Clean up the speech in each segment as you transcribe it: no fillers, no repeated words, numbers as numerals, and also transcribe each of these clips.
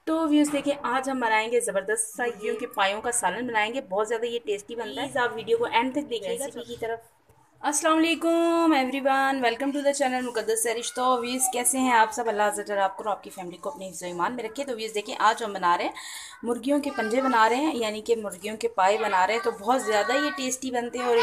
तो व्यूज़ देखिए, आज हम बनाएंगे ज़बरदस्त सा मुर्गियों के पायों का सालन बनाएंगे। बहुत ज़्यादा ये टेस्टी बनता है। आप वीडियो को एंड तक देखिएगा रेसिपी की तरफ। अस्सलाम वालेकुम everyone, welcome to the channel Muqaddas Sarish. तो व्यूज़ कैसे हैं आप सब? अल्लाह अज़्ज़ा आपको और आपकी फैमिली को अपने हिफ्ज़ ईमान में रखे। तो व्यूज़ देखिए, आज हम बना रहे हैं मुर्गियों के पंजे बना रहे हैं, यानी कि मुर्गियों के पाए बना रहे हैं। तो बहुत ज़्यादा ये टेस्टी बनते हैं और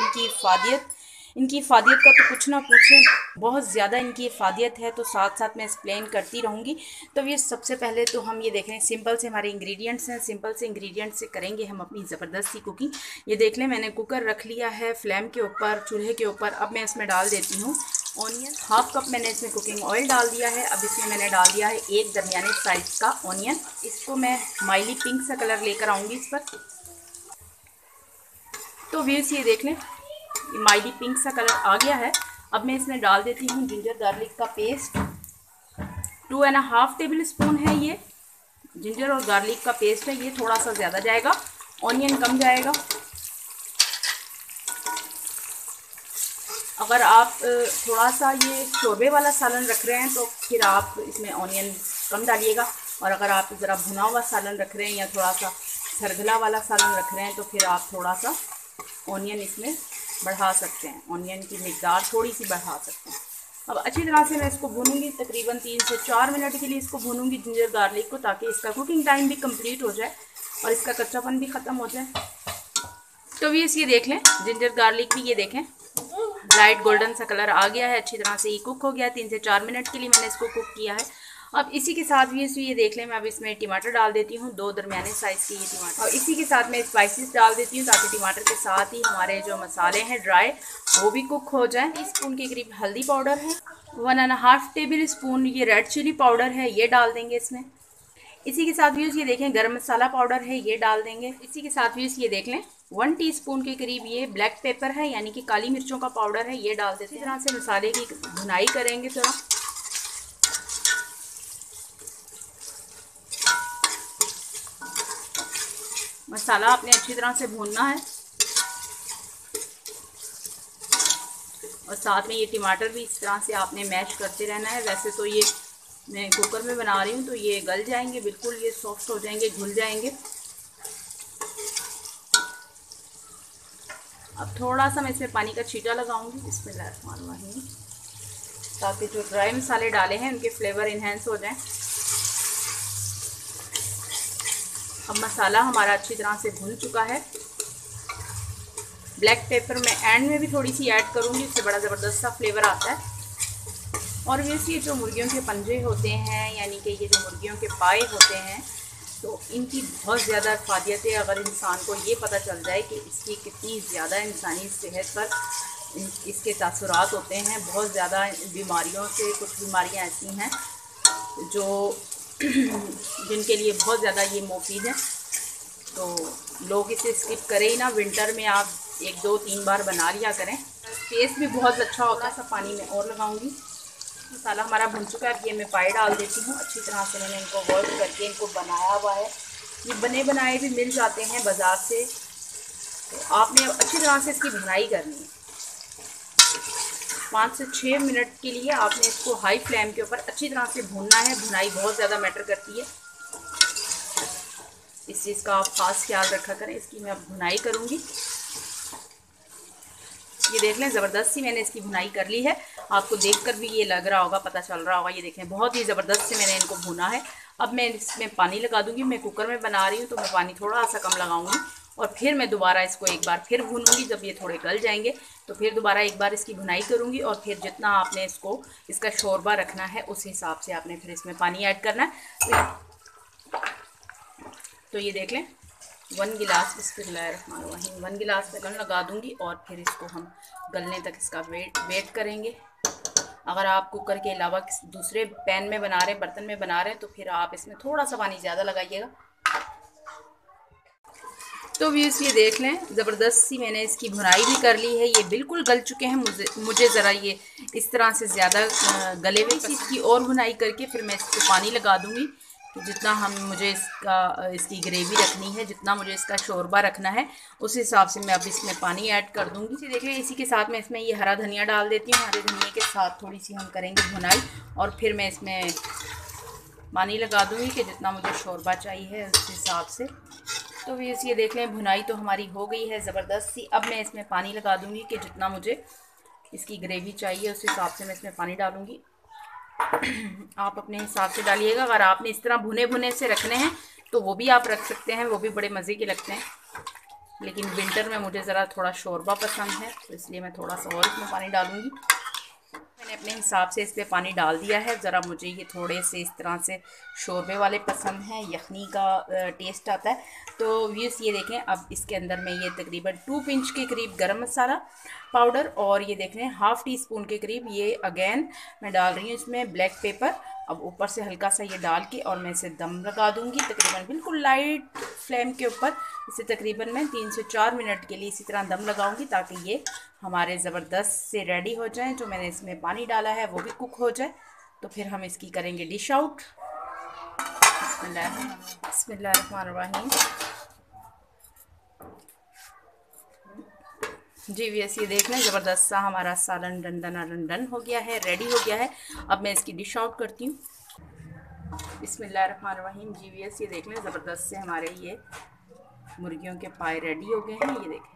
इनकी इफ़ादियत का तो कुछ ना पूछें, बहुत ज़्यादा इनकी इफ़ादियत है। तो साथ साथ मैं एक्सप्लेन करती रहूँगी। तो ये सबसे पहले तो हम ये देख लें, सिंपल से हमारे इंग्रेडिएंट्स हैं। सिंपल से इंग्रेडिएंट्स से करेंगे हम अपनी ज़बरदस्ती कुकिंग। ये देख लें, मैंने कुकर रख लिया है फ्लेम के ऊपर, चूल्हे के ऊपर। अब मैं इसमें डाल देती हूँ ऑनियन। हाफ कप मैंने इसमें कुकिंग ऑयल डाल दिया है। अब इसमें मैंने डाल दिया है एक दरमियाने साइज़ का ऑनियन। इसको मैं माइली पिंक सा कलर लेकर आऊँगी इस पर। तो व्यूअर्स ये देख लें, माइली पिंक सा कलर आ गया है। अब मैं इसमें डाल देती हूँ जिंजर गार्लिक का पेस्ट। 2.5 टेबल स्पून है ये जिंजर और गार्लिक का पेस्ट है। ये थोड़ा सा ज़्यादा जाएगा, ऑनियन कम जाएगा। अगर आप थोड़ा सा ये शोरबे वाला सालन रख रहे हैं तो फिर आप इसमें ऑनियन कम डालिएगा। और अगर आप ज़रा भुना हुआ सालन रख रहे हैं या थोड़ा सा सरगला वाला सालन रख रहे हैं तो फिर आप थोड़ा सा ऑनियन इसमें बढ़ा सकते हैं, ऑनियन की मिकदार थोड़ी सी बढ़ा सकते हैं। अब अच्छी तरह से मैं इसको भूनूंगी, तकरीबन 3 से 4 मिनट के लिए इसको भूनूंगी जिंजर गार्लिक को, ताकि इसका कुकिंग टाइम भी कंप्लीट हो जाए और इसका कच्चापन भी ख़त्म हो जाए। तो भी ये देख लें, जिंजर गार्लिक भी ये देखें लाइट गोल्डन सा कलर आ गया है, अच्छी तरह से ये कुक हो गया है। 3 से 4 मिनट के लिए मैंने इसको कुक किया है। अब इसी के साथ भी ये देख लें, मैं अब इसमें टमाटर डाल देती हूँ, 2 दरमियाने साइज़ के ये टमाटर। और इसी के साथ मैं स्पाइसेस डाल देती हूँ, ताकि टमाटर के साथ ही हमारे जो मसाले हैं ड्राई वो भी कुक हो जाए। टीस्पून के करीब हल्दी पाउडर है, 1.5 टेबल स्पून ये रेड चिली पाउडर है, ये डाल देंगे इसमें। इसी के साथ भी ये देखें गरम मसाला पाउडर है, ये डाल देंगे। इसी के साथ भी ये देख लें 1 टीस्पून के करीब ये ब्लैक पेपर है, यानी कि काली मिर्चों का पाउडर है, ये डाल देते हैं। इस तरह से मसाले की भुनाई करेंगे थोड़ा। मसाला आपने अच्छी तरह से भूनना है और साथ में ये टमाटर भी इस तरह से आपने मैश करते रहना है। वैसे तो ये मैं कुकर में बना रही हूँ तो ये गल जाएंगे, बिल्कुल ये सॉफ्ट हो जाएंगे, घुल जाएंगे। अब थोड़ा सा मैं इसमें पानी का छींटा लगाऊंगी, बिस्मिल्लाहिर्रहमानिर्रहीम, ताकि जो ड्राई मसाले डाले हैं उनके फ्लेवर इन्हेंस हो जाएं। अब मसाला हमारा अच्छी तरह से भुन चुका है। ब्लैक पेपर मैं एंड में भी थोड़ी सी ऐड करूँगी, उससे बड़ा ज़बरदस्त सा फ्लेवर आता है। और वैसे ये जो मुर्गियों के पंजे होते हैं, यानी कि ये जो मुर्गियों के पाए होते हैं, तो इनकी बहुत ज़्यादा इफ़ादियत है। अगर इंसान को ये पता चल जाए कि इसकी कितनी ज़्यादा इंसानी सेहत पर इसके तासुरात होते हैं, बहुत ज़्यादा बीमारियों से, कुछ बीमारियाँ ऐसी हैं जो जिनके लिए बहुत ज़्यादा ये मुफीद है, तो लोग इसे स्किप करें ही ना। विंटर में आप 1, 2, 3 बार बना लिया करें, टेस्ट भी बहुत अच्छा होगा। सब पानी में और लगाऊंगी। मसाला हमारा भुन चुका है, अब ये मैं पाए डाल देती हूँ। अच्छी तरह से मैंने इनको वॉश करके इनको बनाया हुआ है। ये बने बनाए भी मिल जाते हैं बाज़ार से, तो आपने अच्छी तरह से इसकी भुनाई करनी है। 5 से 6 मिनट के लिए आपने इसको हाई फ्लेम के ऊपर अच्छी तरह से भूनना है। भुनाई बहुत ज़्यादा मैटर करती है, इस चीज़ का आप खास ख्याल रखा करें। इसकी मैं अब भुनाई करूँगी। ये देख लें, ज़बरदस्त सी मैंने इसकी भुनाई कर ली है। आपको देखकर भी ये लग रहा होगा, पता चल रहा होगा। ये देखें, बहुत ही ज़बरदस्त से मैंने इनको भुना है। अब मैं इसमें पानी लगा दूँगी। मैं कुकर में बना रही हूँ तो मैं पानी थोड़ा सा कम लगाऊँगी और फिर मैं दोबारा इसको एक बार फिर भूनूँगी। जब ये थोड़े गल जाएंगे तो फिर दोबारा एक बार इसकी भुनाई करूँगी और फिर जितना आपने इसका शोरबा रखना है उस हिसाब से आपने फिर इसमें पानी ऐड करना है। तो ये देख लें, 1 गिलास, बिस्मिल्लाहिर्रहमानिर्रहीम, 1 गिलास मैं कम लगा दूँगी और फिर इसको हम गलने तक इसका वेट करेंगे। अगर आप कुकर के अलावा दूसरे पैन में बना रहे हैं, बर्तन में बना रहे हैं, तो फिर आप इसमें थोड़ा सा पानी ज़्यादा लगाइएगा। तो व्यूअर्स ये देख लें, ज़बरदस्त सी मैंने इसकी भुनाई भी कर ली है। ये बिल्कुल गल चुके हैं। मुझे ज़रा ये इस तरह से ज़्यादा गले हुए इसकी और भुनाई करके फिर मैं इसको पानी लगा दूँगी। तो जितना मुझे इसकी ग्रेवी रखनी है, जितना मुझे इसका शोरबा रखना है, उस हिसाब से मैं अब इसमें पानी ऐड कर दूँगी। इसे देखिए, इसी के साथ मैं इसमें ये हरा धनिया डाल देती हूँ। हरे धनिया के साथ थोड़ी सी हम करेंगे भुनाई और फिर मैं इसमें पानी लगा दूँगी कि जितना मुझे शोरबा चाहिए उस हिसाब से। तो व्यूअर्स ये देख लें भुनाई तो हमारी हो गई है ज़बरदस्त सी। अब मैं इसमें पानी लगा दूँगी कि जितना मुझे इसकी ग्रेवी चाहिए उस हिसाब से मैं इसमें पानी डालूँगी। आप अपने हिसाब से डालिएगा। अगर आपने इस तरह भुने भुने से रखने हैं तो वो भी आप रख सकते हैं, वो भी बड़े मज़े के लगते हैं। लेकिन विंटर में मुझे ज़रा थोड़ा शोरबा पसंद है तो इसलिए मैं थोड़ा सा और इसमें पानी डालूँगी। मैंने अपने हिसाब से इस पर पानी डाल दिया है। ज़रा मुझे ये थोड़े से इस तरह से शोरबे वाले पसंद हैं, यखनी का टेस्ट आता है। तो व्यूअर्स ये देखें अब इसके अंदर मैं ये तकरीबन 2 पिंच के करीब गरम मसाला पाउडर और ये देख रहे हैं हाफ़ टी स्पून के करीब ये अगेन मैं डाल रही हूँ इसमें ब्लैक पेपर। अब ऊपर से हल्का सा ये डाल के और मैं इसे दम लगा दूँगी तकरीबन बिल्कुल लाइट फ्लेम के ऊपर। इसे तकरीबन मैं 3 से 4 मिनट के लिए इसी तरह दम लगाऊंगी ताकि ये हमारे ज़बरदस्त से रेडी हो जाएं। जो मैंने इसमें पानी डाला है वो भी कुक हो जाए तो फिर हम इसकी करेंगे डिश आउट। बिस्मिल्लाहिर्रहमानिर्रहीम। जी व्यूअर्स ये देख लें ज़बरदस्त सा हमारा सालन रंडन हो गया है, रेडी हो गया है। अब मैं इसकी डिश आउट करती हूँ। बिस्मिल्लाहिर्रहमानिर्रहीम। जी व्यूअर्स ये देख लें ज़बरदस्त से हमारे ये मुर्गियों के पाए रेडी हो गए हैं। ये देखें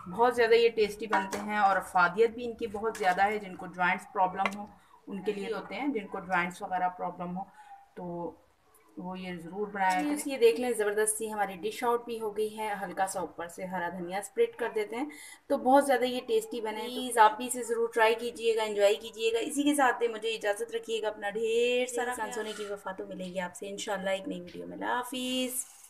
बहुत ज़्यादा ये टेस्टी बनते हैं और अफादियत भी इनकी बहुत ज़्यादा है। जिनको जॉइंट्स प्रॉब्लम हो उनके लिए होते हैं, जिनको जॉइंट्स वगैरह प्रॉब्लम हो तो वो ये ज़रूर बनाया करें। ये देख लें ज़बरदस्ती हमारी डिश आउट भी हो गई है। हल्का सा ऊपर से हरा धनिया स्प्रेड कर देते हैं तो बहुत ज़्यादा ये टेस्टी बने। प्लीज़ आप भी इसे ज़रूर ट्राई कीजिएगा, एंजॉय कीजिएगा। इसी के साथ ही मुझे इजाज़त रखिएगा। अपना ढेर सारा सोने की वफ़ा तो मिलेगी आपसे इंशाल्लाह एक नई वीडियो में। अल्लाह हाफिज़।